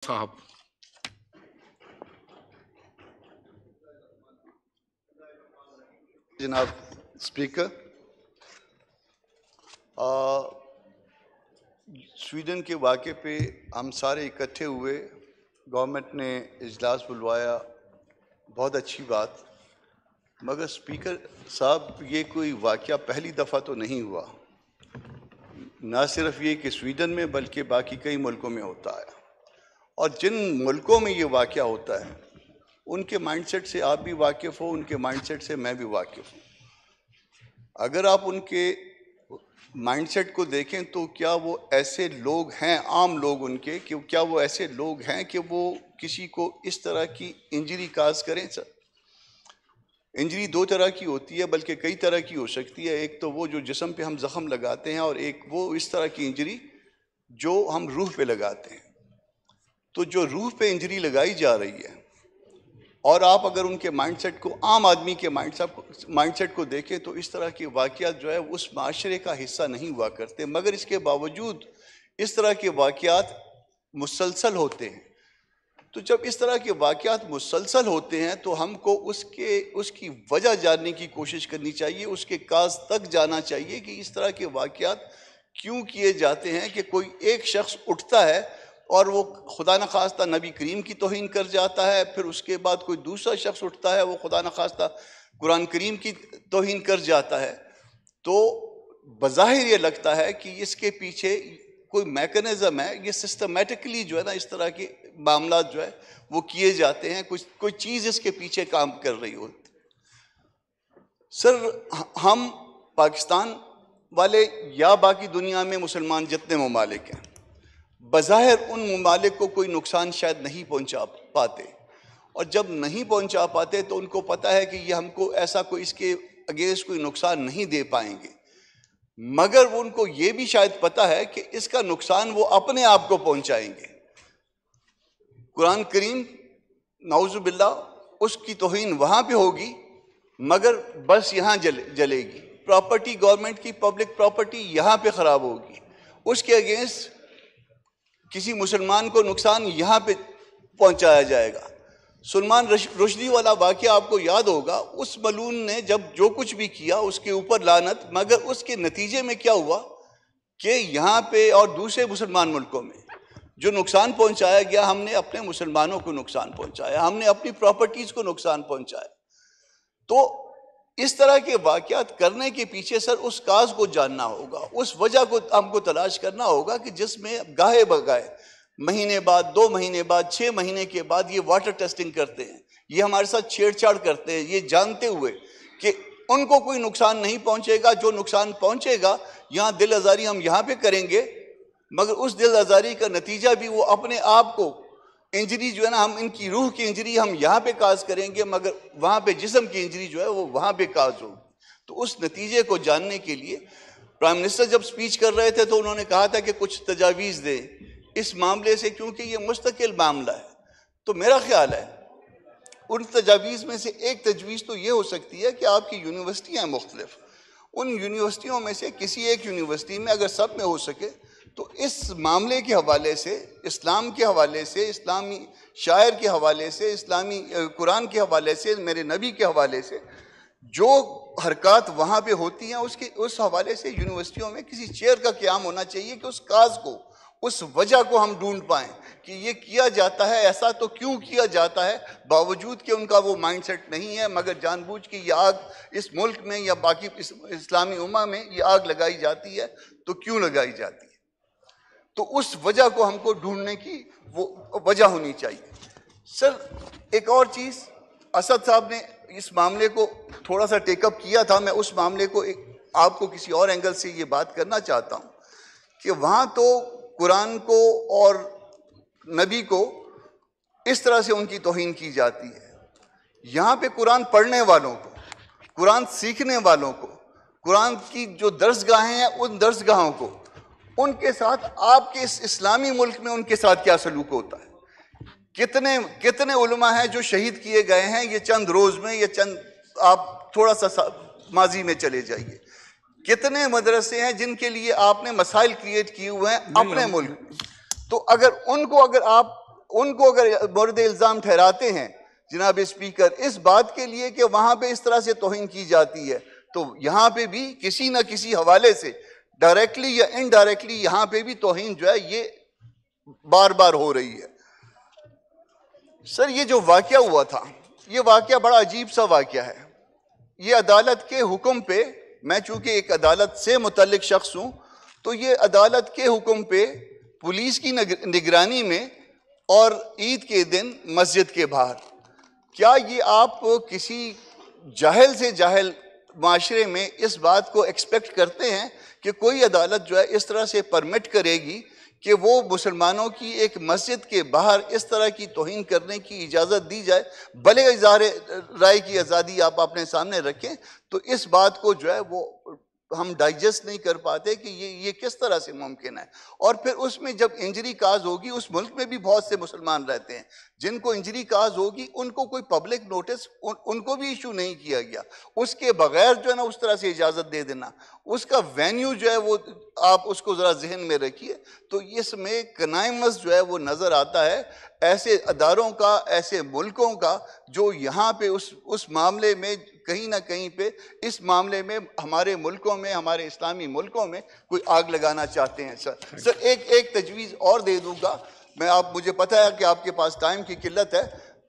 साहब। जनाब speaker, Sweden के वाक़े पे हम सारे इकट्ठे हुए, गवर्नमेंट ने इजलास बुलवाया, बहुत अच्छी बात। मगर स्पीकर साहब, ये कोई वाक़या पहली दफ़ा तो नहीं हुआ। ना सिर्फ ये कि स्वीडन में बल्कि बाकी कई मुल्कों में होता है, और जिन मुल्कों में ये वाक़या होता है उनके माइंडसेट से आप भी वाकिफ़ हो, उनके माइंडसेट से मैं भी वाकिफ़ हूँ। अगर आप उनके माइंडसेट को देखें तो क्या वो ऐसे लोग हैं, आम लोग उनके, कि क्या वो ऐसे लोग हैं कि वो किसी को इस तरह की इंजरी काज करें? सर, इंजरी दो तरह की होती है, बल्कि कई तरह की हो सकती है। एक तो वो जो जिस्म पे हम ज़ख़म लगाते हैं, और एक वो इस तरह की इंजरी जो हम रूह पे लगाते हैं। तो जो रूह पे इंजरी लगाई जा रही है, और आप अगर उनके माइंडसेट को, आम आदमी के माइंडसेट को देखें तो इस तरह के वाक़यात जो है उस माशरे का हिस्सा नहीं हुआ करते। मगर इसके बावजूद इस तरह के वाक़यात मुसलसल होते हैं। तो जब इस तरह के वाक़यात मुसलसल होते हैं तो हमको उसकी वजह जानने की कोशिश करनी चाहिए, उसके काज तक जाना चाहिए कि इस तरह के वाक़यात क्यों किए जाते हैं। कि कोई एक शख्स उठता है और वो खुदा न खास्ता नबी करीम की तौहीन कर जाता है, फिर उसके बाद कोई दूसरा शख्स उठता है, वो खुदा न खास्ता कुरान करीम की तौहीन कर जाता है। तो बज़ाहिर ये लगता है कि इसके पीछे कोई मैकेनिज्म है, ये सिस्टमेटिकली जो है ना, इस तरह के मामला जो है वो किए जाते हैं, कोई चीज़ इसके पीछे काम कर रही होती। सर, हम पाकिस्तान वाले या बाकी दुनिया में मुसलमान जितने ममालिक हैं, बज़ाहिर उन ममालिक को कोई नुकसान शायद नहीं पहुंचा पाते, और जब नहीं पहुंचा पाते तो उनको पता है कि ये हमको ऐसा कोई इसके अगेंस्ट कोई नुकसान नहीं दे पाएंगे। मगर वो उनको ये भी शायद पता है कि इसका नुकसान वो अपने आप को पहुंचाएंगे। कुरान करीम नाउज़ुबिल्लाह उसकी तौहीन वहां पे होगी, मगर बस यहाँ जलेगी। प्रॉपर्टी, गवर्नमेंट की पब्लिक प्रॉपर्टी यहाँ पे खराब होगी, उसके अगेंस्ट किसी मुसलमान को नुकसान यहाँ पे पहुंचाया जाएगा। सलमान रुश्दी वाला वाक़या आपको याद होगा, उस मलून ने जब जो कुछ भी किया उसके ऊपर लानत, मगर उसके नतीजे में क्या हुआ कि यहाँ पे और दूसरे मुसलमान मुल्कों में जो नुकसान पहुंचाया गया, हमने अपने मुसलमानों को नुकसान पहुंचाया, हमने अपनी प्रॉपर्टीज को नुकसान पहुंचाया। तो इस तरह के वाक़यात करने के पीछे सर उस काज को जानना होगा, उस वजह को हमको तलाश करना होगा कि जिसमें गाहे बगाए महीने बाद, 2 महीने बाद, 6 महीने के बाद ये वाटर टेस्टिंग करते हैं, ये हमारे साथ छेड़छाड़ करते हैं, ये जानते हुए कि उनको कोई नुकसान नहीं पहुंचेगा। जो नुकसान पहुंचेगा, यहाँ दिल आज़ारी हम यहाँ पे करेंगे, मगर उस दिल आज़ारी का नतीजा भी वो अपने आप को इंजरी जो है ना, हम इनकी रूह की इंजरी हम यहाँ पे काज करेंगे, मगर वहाँ पे जिस्म की इंजरी जो है वो वहाँ पे काज होगी। तो उस नतीजे को जानने के लिए प्राइम मिनिस्टर जब स्पीच कर रहे थे तो उन्होंने कहा था कि कुछ तजावीज़ दें इस मामले से, क्योंकि ये मुस्तकिल मामला है। तो मेरा ख्याल है उन तजावीज़ में से एक तजवीज़ तो ये हो सकती है कि आपकी यूनिवर्सिटियाँ मुख्तलिफ, उन यूनिवर्सिटियों में से किसी एक यूनिवर्सिटी में अगर सब में हो सके तो इस मामले के हवाले से, इस्लाम के हवाले से, इस्लामी शायर के हवाले से, इस्लामी कुरान के हवाले से, मेरे नबी के हवाले से जो हरकत वहाँ पे होती हैं, उस हवाले से यूनिवर्सिटियों में किसी चेयर का क़याम होना चाहिए कि उस काज को, उस वजह को हम ढूंढ पाएँ कि ये किया जाता है, ऐसा तो क्यों किया जाता है, बावजूद कि उनका वो माइंडसेट नहीं है, मगर जानबूझ के ये आग इस मुल्क में या बाकी इस्लामी उम्मा में ये आग लगाई जाती है। तो क्यों लगाई जाती है? तो उस वजह को हमको ढूंढने की वो वजह होनी चाहिए। सर, एक और चीज़, असद साहब ने इस मामले को थोड़ा सा टेकअप किया था, मैं उस मामले को आपको किसी और एंगल से ये बात करना चाहता हूँ कि वहाँ तो कुरान को और नबी को इस तरह से उनकी तौहीन की जाती है, यहाँ पे कुरान पढ़ने वालों को, कुरान सीखने वालों को, कुरान की जो दर्सगाहें हैं उन दर्सगाहों को, उनके साथ आपके इस इस्लामी मुल्क में उनके साथ क्या सलूक होता है? कितने उलमा हैं जो शहीद किए गए हैं ये चंद रोज में, ये चंद, आप थोड़ा सा माजी में चले जाइए, कितने मदरसे हैं जिनके लिए आपने मसाइल क्रिएट किए हुए हैं अपने मुल्क में। तो अगर उनको, अगर आप उनको अगर मोरद इल्ज़ाम ठहराते हैं जनाब स्पीकर इस बात के लिए कि वहां पे इस तरह से तौहीन की जाती है, तो यहाँ पे भी किसी न किसी हवाले से डायरेक्टली या इनडायरेक्टली यहाँ पे भी तौहीन जो है ये बार बार हो रही है। सर ये जो वाकया हुआ था, ये वाकया बड़ा अजीब सा वाकया है। ये अदालत के हुक्म पे, मैं चूंकि एक अदालत से मुतल्लिक शख्स हूं, तो ये अदालत के हुक्म पे पुलिस की निगरानी में और ईद के दिन मस्जिद के बाहर, क्या ये आप किसी जाहिल से जाहिल माशरे में इस बात को एक्सपेक्ट करते हैं कि कोई अदालत जो है इस तरह से परमिट करेगी कि वो मुसलमानों की एक मस्जिद के बाहर इस तरह की तौहीन करने की इजाज़त दी जाए? भले इज़हार राय की आज़ादी आप अपने सामने रखें, तो इस बात को जो है वो हम डाइजेस्ट नहीं कर पाते कि ये किस तरह से मुमकिन है। और फिर उसमें जब इंजरी काज होगी, उस मुल्क में भी बहुत से मुसलमान रहते हैं जिनको इंजरी काज होगी, उनको कोई पब्लिक नोटिस उनको भी इशू नहीं किया गया। उसके बगैर जो है ना उस तरह से इजाज़त दे देना, उसका वेन्यू जो है वो आप उसको ज़रा जहन में रखिए। तो इसमें कनाइमस जो है वो नज़र आता है ऐसे अदारों का, ऐसे मुल्कों का जो यहाँ पे उस मामले में कहीं ना कहीं पे इस मामले में हमारे मुल्कों में, हमारे इस्लामी मुल्कों में कोई आग लगाना चाहते हैं। सर एक तजवीज़ और दे दूंगा मैं, आप मुझे पता है कि आपके पास टाइम की किल्लत है।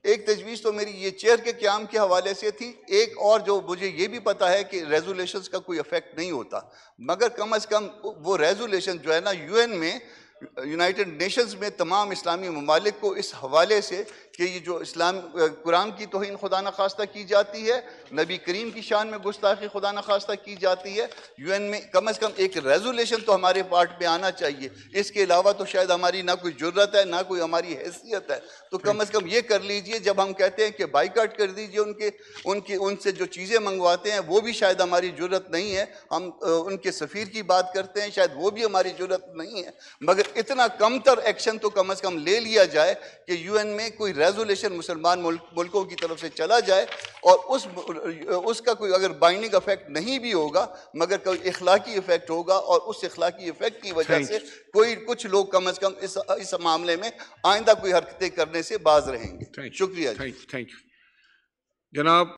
एक तजवीज़ तो मेरी ये चेयर के क़याम के हवाले से थी, एक और जो मुझे ये भी पता है कि रेजोल्यूशंस का कोई इफेक्ट नहीं होता, मगर कम अज़ कम वो रेजोल्यूशन जो है ना यूएन में, यूनाइटेड नेशंस में तमाम इस्लामी ममालिक को इस हवाले से कि ये जो इस्लाम कुरान की तौहीन खुदा न खास्ता की जाती है, नबी करीम की शान में गुस्ताखी खुदा न खास्ता की जाती है, यूएन में कम से कम एक रेजोल्यूशन तो हमारे पार्ट पे आना चाहिए। इसके अलावा तो शायद हमारी ना कोई जुर्रत है, ना कोई हमारी हैसियत है। तो कम से कम ये कर लीजिए, जब हम कहते हैं कि बाइकाट कर दीजिए उनसे जो चीज़ें मंगवाते हैं वो भी शायद हमारी जुर्रत नहीं है। हम उनके सफ़ीर की बात करते हैं, शायद वो भी हमारी जुर्रत नहीं है, मगर इतना कमतर एक्शन तो कम से कम ले लिया जाए कि यूएन में कोई रेजोल्यूशन मुसलमान मुल्कों की तरफ से चला जाए और उसका कोई अगर बाइंडिंग इफेक्ट नहीं भी होगा मगर कोई इखलाकी इफेक्ट होगा, और उस इखलाकी इफेक्ट की वजह से कुछ लोग कम से कम इस मामले में आइंदा कोई हरकतें करने से बाज रहेंगे। शुक्रिया। थैंक यू जनाब।